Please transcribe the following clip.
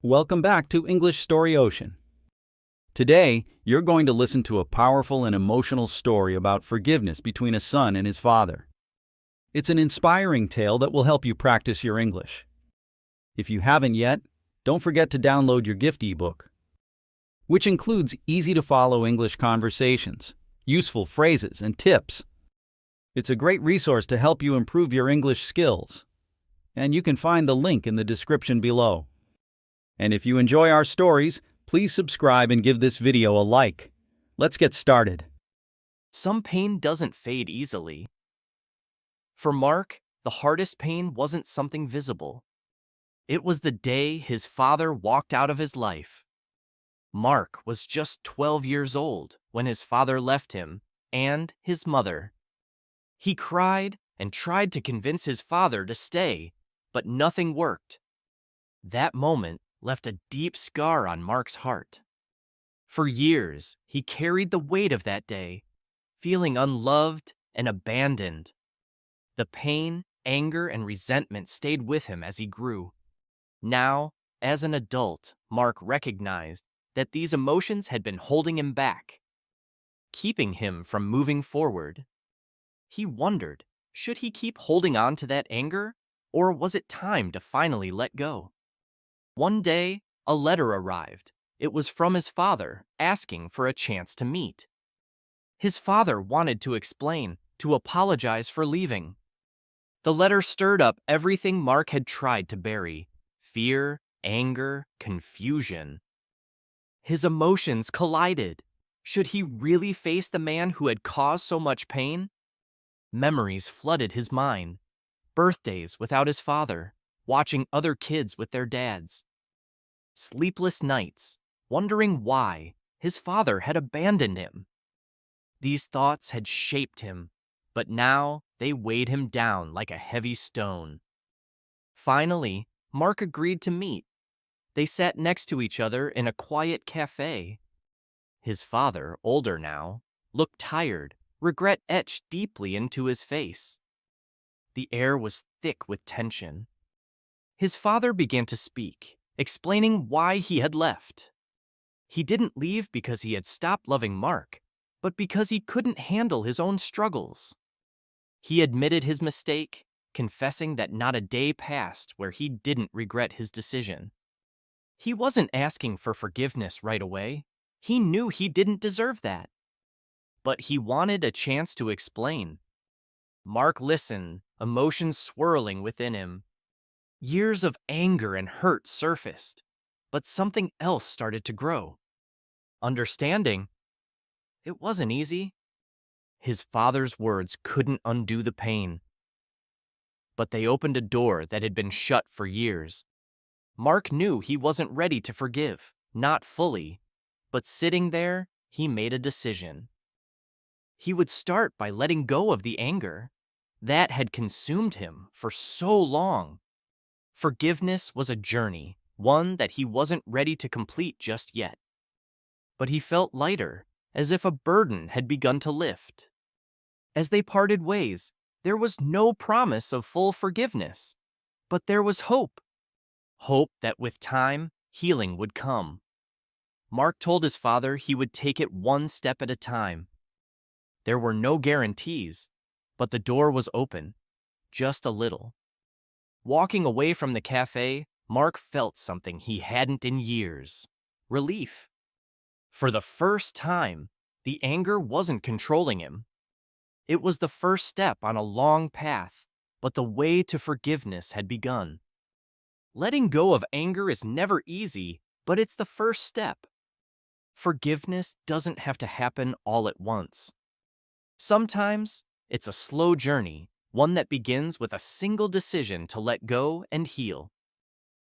Welcome back to English Story Ocean. Today, you're going to listen to a powerful and emotional story about forgiveness between a son and his father. It's an inspiring tale that will help you practice your English. If you haven't yet, don't forget to download your gift eBook, which includes easy-to-follow English conversations, useful phrases, and tips. It's a great resource to help you improve your English skills, and you can find the link in the description below. And if you enjoy our stories, please subscribe and give this video a like. Let's get started. Some pain doesn't fade easily. For Mark, the hardest pain wasn't something visible. It was the day his father walked out of his life. Mark was just 12 years old when his father left him and his mother. He cried and tried to convince his father to stay, but nothing worked. That moment left a deep scar on Mark's heart. For years, he carried the weight of that day, feeling unloved and abandoned. The pain, anger, and resentment stayed with him as he grew. Now, as an adult, Mark recognized that these emotions had been holding him back, keeping him from moving forward. He wondered, should he keep holding on to that anger, or was it time to finally let go? One day, a letter arrived. It was from his father, asking for a chance to meet. His father wanted to explain, to apologize for leaving. The letter stirred up everything Mark had tried to bury: fear, anger, confusion. His emotions collided. Should he really face the man who had caused so much pain? Memories flooded his mind. Birthdays without his father, watching other kids with their dads. Sleepless nights, wondering why his father had abandoned him. These thoughts had shaped him, but now they weighed him down like a heavy stone. Finally, Mark agreed to meet. They sat next to each other in a quiet cafe. His father, older now, looked tired, regret etched deeply into his face. The air was thick with tension. His father began to speak, explaining why he had left. He didn't leave because he had stopped loving Mark, but because he couldn't handle his own struggles. He admitted his mistake, confessing that not a day passed where he didn't regret his decision. He wasn't asking for forgiveness right away. He knew he didn't deserve that. But he wanted a chance to explain. Mark listened, emotions swirling within him. Years of anger and hurt surfaced, but something else started to grow. Understanding. It wasn't easy. His father's words couldn't undo the pain. But they opened a door that had been shut for years. Mark knew he wasn't ready to forgive, not fully, but sitting there, he made a decision. He would start by letting go of the anger that had consumed him for so long. Forgiveness was a journey, one that he wasn't ready to complete just yet. But he felt lighter, as if a burden had begun to lift. As they parted ways, there was no promise of full forgiveness, but there was hope. Hope that with time, healing would come. Mark told his father he would take it one step at a time. There were no guarantees, but the door was open, just a little. Walking away from the cafe, Mark felt something he hadn't in years: relief. For the first time, the anger wasn't controlling him. It was the first step on a long path, but the way to forgiveness had begun. Letting go of anger is never easy, but it's the first step. Forgiveness doesn't have to happen all at once. Sometimes, it's a slow journey, one that begins with a single decision to let go and heal.